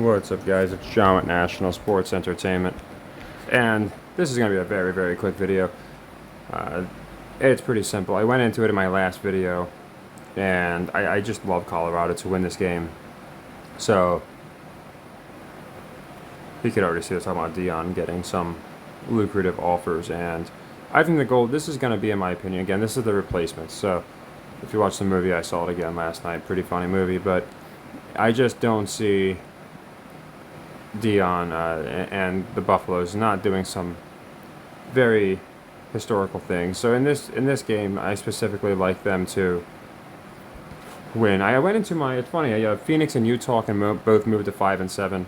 What's up, guys? It's John with National Sports Entertainment, and this is going to be a very, very quick video. Uh, it's pretty simple. I went into it in my last video, and I just love Colorado to win this game. So, you could already see us talking about Dion getting some lucrative offers, and I think the goal, this is going to be, in my opinion, again, this is the replacement. So, if you watch the movie, I saw it again last night. Pretty funny movie, but I just don't see Dion and the Buffaloes not doing some very historical things. So in this game, I specifically like them to win. I went into my. It's funny. Phoenix and Utah can both move to 5-7.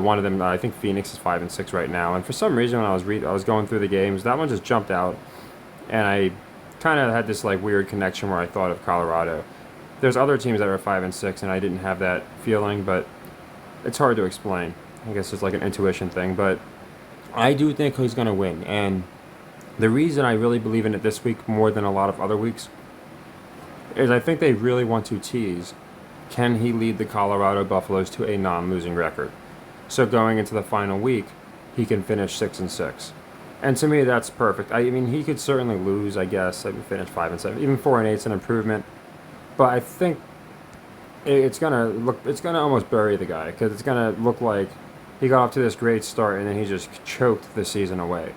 One of them, I think Phoenix is 5-6 right now. And for some reason, when I was going through the games, that one just jumped out, and I kind of had this like weird connection where I thought of Colorado. There's other teams that are 5-6, and I didn't have that feeling, but it's hard to explain. I guess it's like an intuition thing, but I do think he's going to win. And the reason I really believe in it this week more than a lot of other weeks is I think they really want to tease, can he lead the Colorado Buffaloes to a non-losing record? So going into the final week, he can finish 6-6. And to me, that's perfect. I mean, he could certainly lose, I guess. I would finish 5-7. Even 4-8 is an improvement. But I think it's gonna almost bury the guy, because it's gonna look like he got off to this great start and then he just choked the season away.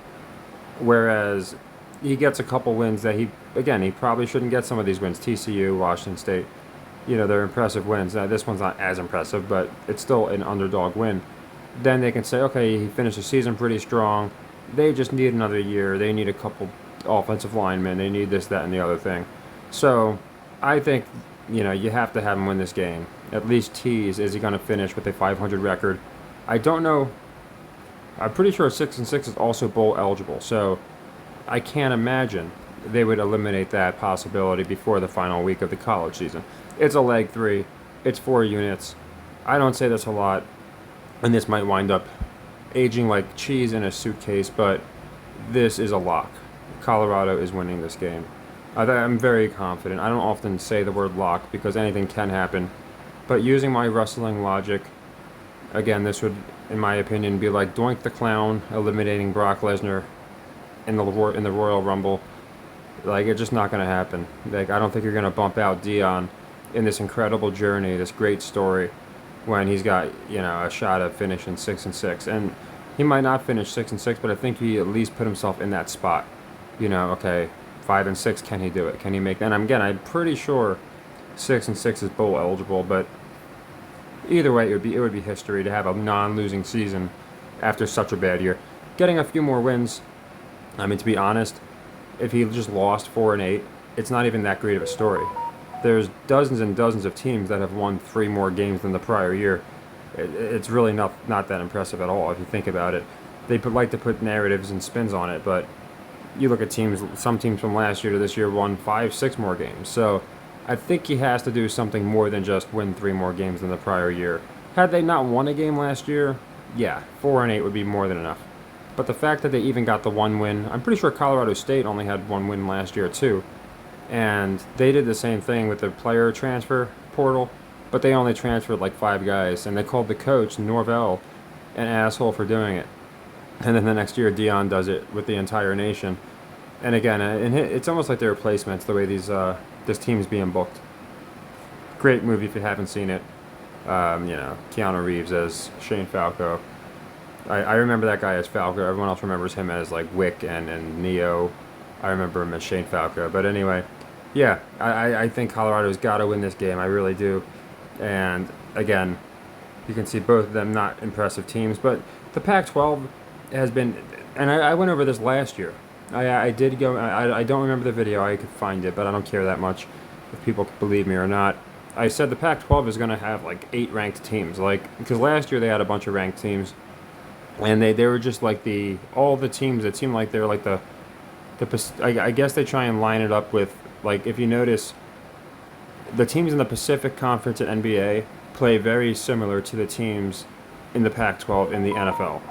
Whereas he gets a couple wins that he probably shouldn't get some of these wins. TCU, Washington State, they're impressive wins. Now this one's not as impressive, but it's still an underdog win. Then they can say, okay, he finished the season pretty strong. They just need another year. They need a couple offensive linemen. They need this, that, and the other thing. So I think you have to have him win this game. At least tease, is he going to finish with a 500 record? I don't know. I'm pretty sure 6-6 is also bowl eligible, so I can't imagine they would eliminate that possibility before the final week of the college season. It's a leg 3. It's 4 units. I don't say this a lot, and this might wind up aging like cheese in a suitcase, but this is a lock. Colorado is winning this game. I'm very confident. I don't often say the word lock because anything can happen, but using my wrestling logic, again, this would, in my opinion, be like Doink the Clown eliminating Brock Lesnar in the Royal Rumble. Like, it's just not going to happen. Like, I don't think you're going to bump out Dion in this incredible journey, this great story, when he's got a shot at finishing 6-6. And he might not finish 6-6, but I think he at least put himself in that spot. Okay, 5-6, can he do it? Can he make that? And again, I'm pretty sure 6-6 is bowl eligible, but either way, it would be history to have a non-losing season after such a bad year. Getting a few more wins, I mean, to be honest, if he just lost 4-8, it's not even that great of a story. There's dozens and dozens of teams that have won 3 more games than the prior year. It's really not that impressive at all if you think about it. They like to put narratives and spins on it, but you look at some teams from last year to this year won 5-6 more games. So I think he has to do something more than just win 3 more games than the prior year. Had they not won a game last year, yeah, 4-8 would be more than enough. But the fact that they even got the 1 win, I'm pretty sure Colorado State only had 1 win last year too. And they did the same thing with their player transfer portal, but they only transferred like 5 guys, and they called the coach, Norvell, an asshole for doing it. And then the next year, Dion does it with the entire nation. And again, it's almost like the replacements, the way this team's being booked. Great movie if you haven't seen it. Keanu Reeves as Shane Falco. I remember that guy as Falco. Everyone else remembers him as like Wick and Neo. I remember him as Shane Falco. But anyway, yeah, I think Colorado's got to win this game. I really do. And again, you can see both of them not impressive teams. But the Pac-12 has been, and I went over this last year. I did go, I don't remember the video. I could find it, but I don't care that much if people believe me or not. I said the Pac-12 is going to have like 8 ranked teams. Because last year they had a bunch of ranked teams. And they were just like all the teams that seemed like they're like I guess they try and line it up with, like, if you notice, the teams in the Pacific Conference at NBA play very similar to the teams in the Pac-12 in the NFL.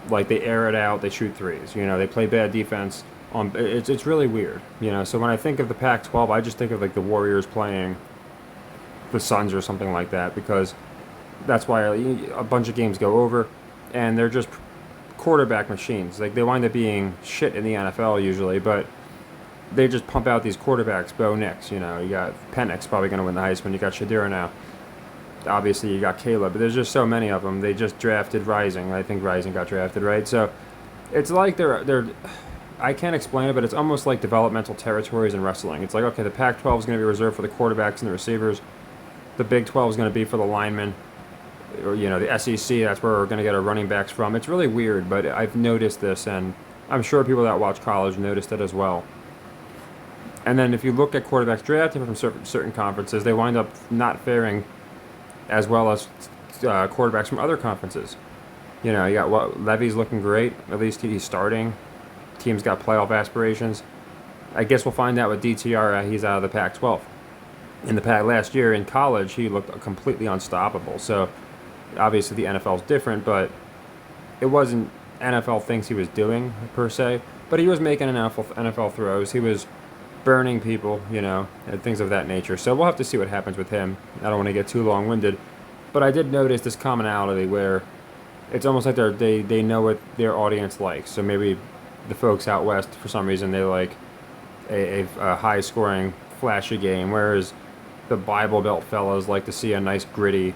Like, they air it out, they shoot threes, they play bad defense. It's really weird, So when I think of the Pac-12, I just think of like the Warriors playing the Suns or something like that, because That's why a bunch of games go over, and they're just quarterback machines. Like, they wind up being shit in the NFL usually, but they just pump out these quarterbacks. Bo Nix, you know, you got Penix probably going to win the Heisman. You got Shadira now. Obviously, you got Caleb, but there's just so many of them. They just drafted Rising. I think Rising got drafted, right? So it's like they're. I can't explain it, but it's almost like developmental territories in wrestling. It's like, okay, the Pac-12 is going to be reserved for the quarterbacks and the receivers. The Big 12 is going to be for the linemen. Or, you know, the SEC, that's where we're going to get our running backs from. It's really weird, but I've noticed this, and I'm sure people that watch college noticed it as well. And then if you look at quarterbacks drafted from certain conferences, they wind up not faring as well as quarterbacks from other conferences. You know, you got Levy's looking great. At least he's starting. Team's got playoff aspirations. I guess we'll find out with DTR. He's out of the Pac-12. In the Pac last year in college, he looked completely unstoppable. So obviously the NFL is different, but it wasn't NFL things he was doing per se. But he was making NFL throws. He was burning people, you know, and things of that nature. So we'll have to see what happens with him. I don't want to get too long-winded, but I did notice this commonality where it's almost like they know what their audience likes. So maybe the folks out west, for some reason, they like a high-scoring, flashy game, whereas the Bible Belt fellas like to see a nice, gritty,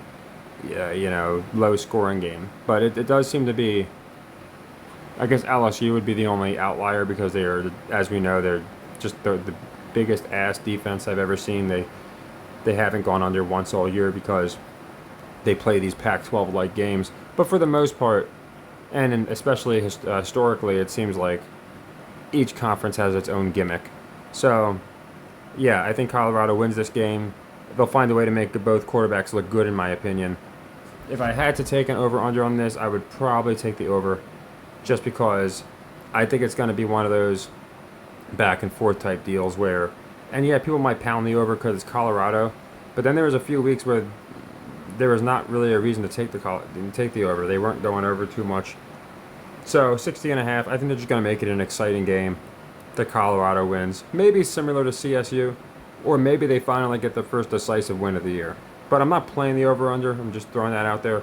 you know, low-scoring game. But it does seem to be, I guess LSU would be the only outlier because they are, as we know, they're just the biggest ass defense I've ever seen. They haven't gone under once all year because they play these Pac-12 like games. But for the most part, and especially historically, it seems like each conference has its own gimmick. So yeah, I think Colorado wins this game. They'll find a way to make both quarterbacks look good, in my opinion. If I had to take an over-under on this, I would probably take the over, just because I think it's going to be one of those back and forth type deals where, and yeah, people might pound the over because it's Colorado, but then there was a few weeks where there was not really a reason to take the over. They weren't going over too much. So 60.5, I think they're just going to make it an exciting game that Colorado wins. Maybe similar to CSU, or maybe they finally get the first decisive win of the year. But I'm not playing the over-under. I'm just throwing that out there.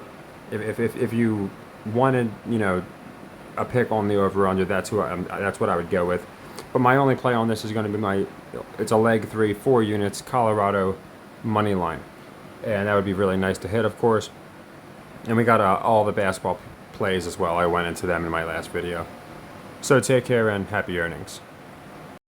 If you wanted, you know, a pick on the over-under, that's what I would go with. But my only play on this is going to be it's a leg 3, 4 units, Colorado money line. And that would be really nice to hit, of course. And we got all the basketball plays as well. I went into them in my last video. So take care and happy earnings.